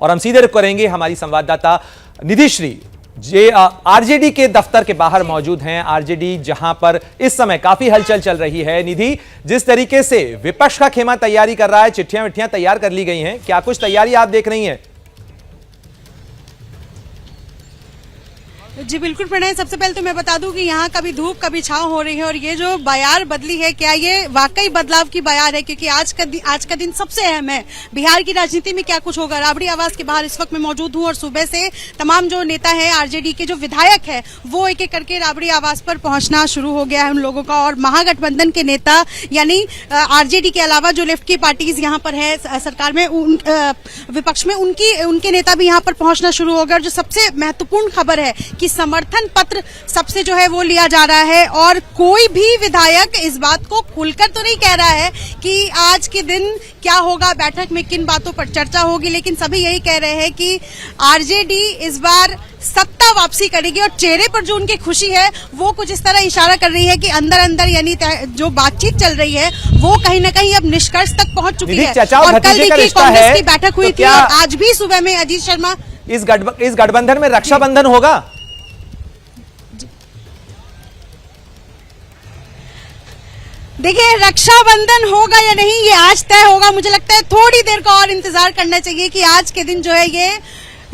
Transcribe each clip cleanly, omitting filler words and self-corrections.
और हम सीधे रुख करेंगे हमारी संवाददाता निधि श्री जे आरजेडी के दफ्तर के बाहर मौजूद हैं। आरजेडी जहां पर इस समय काफी हलचल चल रही है। निधि, जिस तरीके से विपक्ष का खेमा तैयारी कर रहा है, चिट्ठियां विट्ठियां तैयार कर ली गई हैं, क्या कुछ तैयारी आप देख रही हैं? जी बिल्कुल प्रणय, सबसे पहले तो मैं बता दूं कि यहाँ कभी धूप कभी छांव हो रही है और ये जो बयार बदली है, क्या ये वाकई बदलाव की बयार है? क्योंकि आज का दिन सबसे अहम है। बिहार की राजनीति में क्या कुछ होगा। राबड़ी आवास के बाहर इस वक्त मैं मौजूद हूँ और सुबह से तमाम जो नेता है आरजेडी के, जो विधायक है, वो एक एक करके राबड़ी आवास पर पहुंचना शुरू हो गया है उन लोगों का। और महागठबंधन के नेता यानी आरजेडी के अलावा जो लेफ्ट की पार्टीज यहाँ पर है सरकार में, विपक्ष में, उनके नेता भी यहाँ पर पहुंचना शुरू हो गए। और जो सबसे महत्वपूर्ण खबर है कि समर्थन पत्र सबसे जो है वो लिया जा रहा है और कोई भी विधायक इस बात को खुलकर तो नहीं कह रहा है कि आज के दिन क्या होगा, बैठक में किन बातों पर चर्चा होगी, लेकिन सभी यही कह रहे हैं कि आरजेडी इस बार सत्ता वापसी करेगी। और चेहरे पर जो उनकी खुशी है वो कुछ इस तरह इशारा कर रही है कि अंदर अंदर यानी जो बातचीत चल रही है वो कहीं ना कहीं अब निष्कर्ष तक पहुंच चुकी है। और कल देखिए कांग्रेस की बैठक हुई थी और आज भी सुबह में अजीत शर्मा, इस गठबंधन में रक्षाबंधन होगा? देखिए, रक्षाबंधन होगा या नहीं ये आज तय होगा। मुझे लगता है थोड़ी देर का और इंतजार करना चाहिए कि आज के दिन जो है ये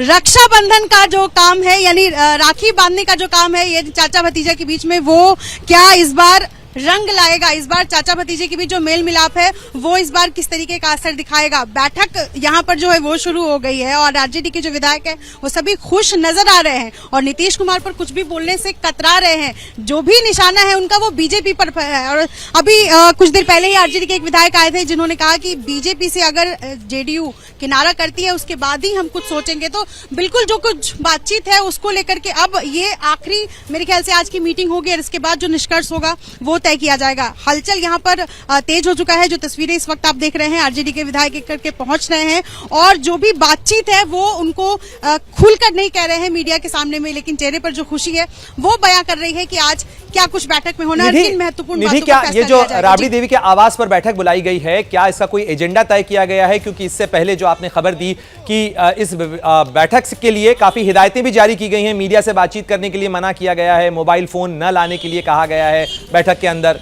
रक्षाबंधन का जो काम है यानी राखी बांधने का जो काम है ये चाचा भतीजा के बीच में, वो क्या इस बार रंग लाएगा। इस बार चाचा भतीजे के बीच जो मेल मिलाप है वो इस बार किस तरीके का असर दिखाएगा। बैठक यहाँ पर जो है वो शुरू हो गई है और आरजेडी के जो विधायक है वो सभी खुश नजर आ रहे हैं और नीतीश कुमार पर कुछ भी बोलने से कतरा रहे हैं। जो भी निशाना है उनका वो बीजेपी पर है। और अभी कुछ देर पहले ही आरजेडी के एक विधायक आए थे जिन्होंने कहा कि बीजेपी से अगर जेडीयू किनारा करती है उसके बाद ही हम कुछ सोचेंगे। तो बिल्कुल जो कुछ बातचीत है उसको लेकर के अब ये आखिरी मेरे ख्याल से आज की मीटिंग होगी और इसके बाद जो निष्कर्ष होगा वो तय किया जाएगा। हलचल यहाँ पर तेज हो चुका है। जो तस्वीरें इस वक्त आप देख रहे हैं, आरजेडी के विधायक एक करके पहुंच रहे हैं और जो भी बातचीत है वो उनको खुलकर नहीं कह रहे हैं मीडिया के सामने में, लेकिन चेहरे पर जो खुशी है वो बयां कर रही है कि आज क्या कुछ बैठक में होना है, किन महत्वपूर्ण बातों क्या ये जो राबड़ी देवी के आवास पर बैठक बुलाई गई है, क्या इसका कोई एजेंडा तय किया गया है? क्योंकि इससे पहले जो आपने खबर दी कि इस बैठक के लिए काफी हिदायतें भी जारी की गई हैं, मीडिया से बातचीत करने के लिए मना किया गया है, मोबाइल फोन न लाने के लिए कहा गया है बैठक के अंदर।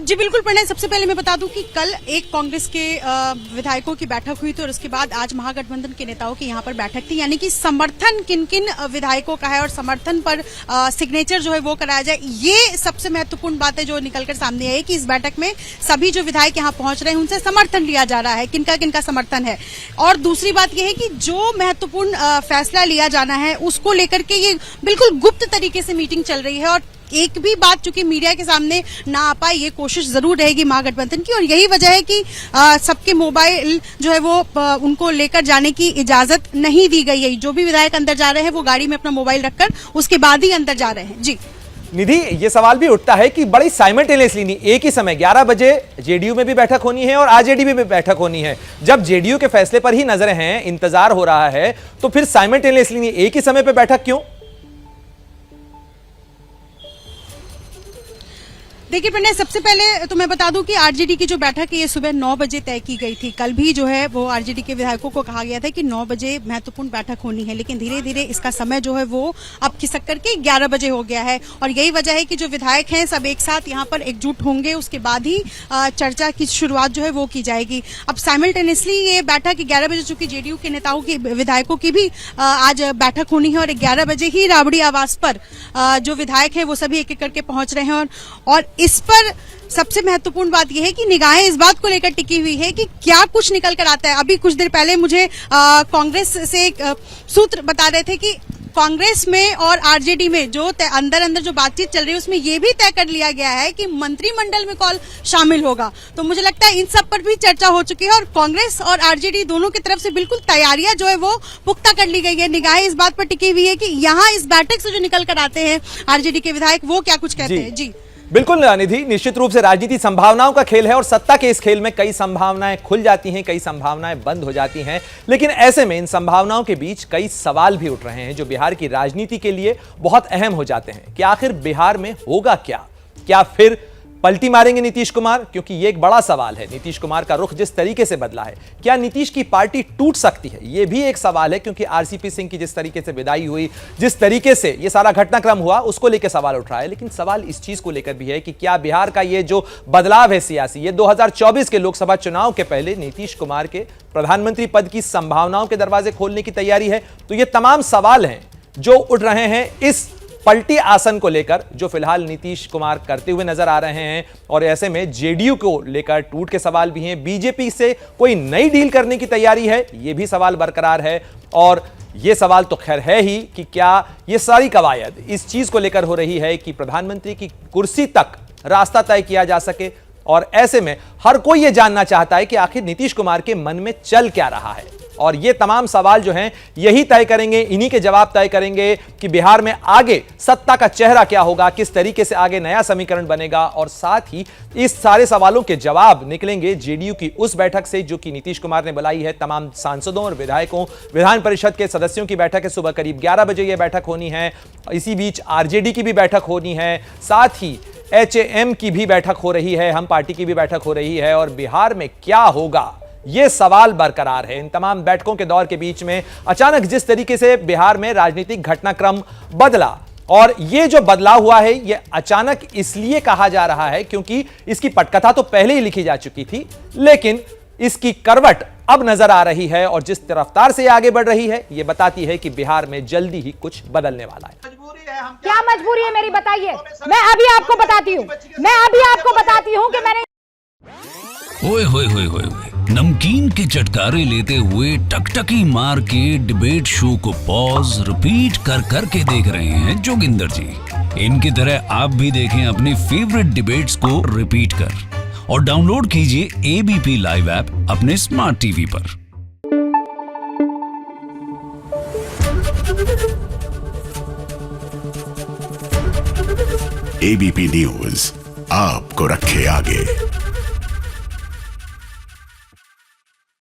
जी बिल्कुल प्रणय, सबसे पहले मैं बता दूं कि कल एक कांग्रेस के विधायकों की बैठक हुई थी और उसके बाद आज महागठबंधन के नेताओं की यहां पर बैठक थी। यानी कि समर्थन किन किन विधायकों का है और समर्थन पर सिग्नेचर जो है वो कराया जाए, ये सबसे महत्वपूर्ण बात है जो निकलकर सामने आई कि इस बैठक में सभी जो विधायक यहां पहुंच रहे हैं उनसे समर्थन लिया जा रहा है, किनका किनका समर्थन है। और दूसरी बात यह है कि जो महत्वपूर्ण फैसला लिया जाना है उसको लेकर के ये बिल्कुल गुप्त तरीके से मीटिंग चल रही है और एक भी बात चूंकि मीडिया के सामने ना आ पाए ये कोशिश जरूर रहेगी महागठबंधन की। और यही वजह है कि सबके मोबाइल जो है वो उनको लेकर जाने की इजाजत नहीं दी गई है। जो भी विधायक अंदर जा रहे हैं वो गाड़ी में अपना मोबाइल रखकर उसके बाद ही अंदर जा रहे हैं। जी निधि, ये सवाल भी उठता है कि बड़ी साइमल्टेनियसली नहीं, एक ही समय 11 बजे जेडीयू में भी बैठक होनी है और आरजेडी में भी बैठक होनी है। जब जेडीयू के फैसले पर ही नजरें हैं, इंतजार हो रहा है, तो फिर साइमल्टेनियसली नहीं एक ही समय पर बैठक क्यों? देखिए प्रणय, सबसे पहले तो मैं बता दूं कि आरजेडी की जो बैठक है ये सुबह 9 बजे तय की गई थी। कल भी जो है वो आरजेडी के विधायकों को कहा गया था कि 9 बजे महत्वपूर्ण बैठक होनी है, लेकिन धीरे धीरे इसका समय जो है वो अब खिसक करके 11 बजे हो गया है। और यही वजह है कि जो विधायक हैं सब एक साथ यहाँ पर एकजुट होंगे, उसके बाद ही चर्चा की शुरुआत जो है वो की जाएगी। अब साइमल्टेनियसली ये बैठक 11 बजे, चूंकि जेडीयू के नेताओं की, विधायकों की भी आज बैठक होनी है और 11 बजे ही राबड़ी आवास पर जो विधायक है वो सभी एक एक करके पहुंच रहे हैं। और इस पर सबसे महत्वपूर्ण बात यह है कि निगाहें इस बात को लेकर टिकी हुई है कि क्या कुछ निकल कर आता है। अभी कुछ देर पहले मुझे कांग्रेस से एक सूत्र बता रहे थे कि कांग्रेस में और आरजेडी में जो अंदर अंदर जो बातचीत चल रही है उसमें यह भी तय कर लिया गया है कि मंत्रिमंडल में कौन शामिल होगा। तो मुझे लगता है इन सब पर भी चर्चा हो चुकी है और कांग्रेस और आरजेडी दोनों की तरफ से बिल्कुल तैयारियां जो है वो पुख्ता कर ली गई है। निगाहें इस बात पर टिकी हुई है कि यहाँ इस बैठक से जो निकल कर आते हैं आरजेडी के विधायक वो क्या कुछ कहते हैं। जी बिल्कुल निधि, निश्चित रूप से राजनीति संभावनाओं का खेल है और सत्ता के इस खेल में कई संभावनाएं खुल जाती हैं, कई संभावनाएं बंद हो जाती हैं। लेकिन ऐसे में इन संभावनाओं के बीच कई सवाल भी उठ रहे हैं जो बिहार की राजनीति के लिए बहुत अहम हो जाते हैं कि आखिर बिहार में होगा क्या? क्या फिर पलटी मारेंगे नीतीश कुमार? क्योंकि यह एक बड़ा सवाल है। नीतीश कुमार का रुख जिस तरीके से बदला है, क्या नीतीश की पार्टी टूट सकती है? यह भी एक सवाल है, क्योंकि आरसीपी सिंह की जिस तरीके से विदाई हुई, जिस तरीके से यह सारा घटनाक्रम हुआ, उसको लेकर सवाल उठ रहा है। लेकिन सवाल इस चीज को लेकर भी है कि क्या बिहार का यह जो बदलाव है सियासी, ये 2024 के लोकसभा चुनाव के पहले नीतीश कुमार के प्रधानमंत्री पद की संभावनाओं के दरवाजे खोलने की तैयारी है? तो ये तमाम सवाल हैं जो उठ रहे हैं इस पलटी आसन को लेकर, जो फिलहाल नीतीश कुमार करते हुए नजर आ रहे हैं। और ऐसे में जेडीयू को लेकर टूट के सवाल भी हैं। बीजेपी से कोई नई डील करने की तैयारी है, यह भी सवाल बरकरार है। और यह सवाल तो खैर है ही कि क्या यह सारी कवायद इस चीज को लेकर हो रही है कि प्रधानमंत्री की कुर्सी तक रास्ता तय किया जा सके। और ऐसे में हर कोई यह जानना चाहता है कि आखिर नीतीश कुमार के मन में चल क्या रहा है। और ये तमाम सवाल जो हैं यही तय करेंगे, इन्हीं के जवाब तय करेंगे कि बिहार में आगे सत्ता का चेहरा क्या होगा, किस तरीके से आगे नया समीकरण बनेगा। और साथ ही इस सारे सवालों के जवाब निकलेंगे जेडीयू की उस बैठक से जो कि नीतीश कुमार ने बुलाई है। तमाम सांसदों और विधायकों, विधान परिषद के सदस्यों की बैठक है। सुबह करीब 11 बजे यह बैठक होनी है। इसी बीच आरजेडी की भी बैठक होनी है, साथ ही एचएएम की भी बैठक हो रही है, हम पार्टी की भी बैठक हो रही है। और बिहार में क्या होगा, यह सवाल बरकरार है। इन तमाम बैठकों के दौर के बीच में अचानक जिस तरीके से बिहार में राजनीतिक घटनाक्रम बदला, और यह जो बदलाव हुआ है यह अचानक इसलिए कहा जा रहा है क्योंकि इसकी पटकथा तो पहले ही लिखी जा चुकी थी, लेकिन इसकी करवट अब नजर आ रही है। और जिस रफ्तार से आगे बढ़ रही है, यह बताती है कि बिहार में जल्दी ही कुछ बदलने वाला है। क्या मजबूरी है मेरी, बताइए। मैं अभी आपको बताती हूँ कि मैंने ओए होए होए होए नमकीन के चटकारे लेते हुए टकटकी मार के डिबेट शो को पॉज रिपीट कर करके देख रहे हैं जोगिंदर जी। इनकी तरह आप भी देखें अपने फेवरेट डिबेट्स को रिपीट कर, और डाउनलोड कीजिए एबीपी लाइव ऐप अपने स्मार्ट टीवी पर। एबीपी न्यूज आपको रखे आगे।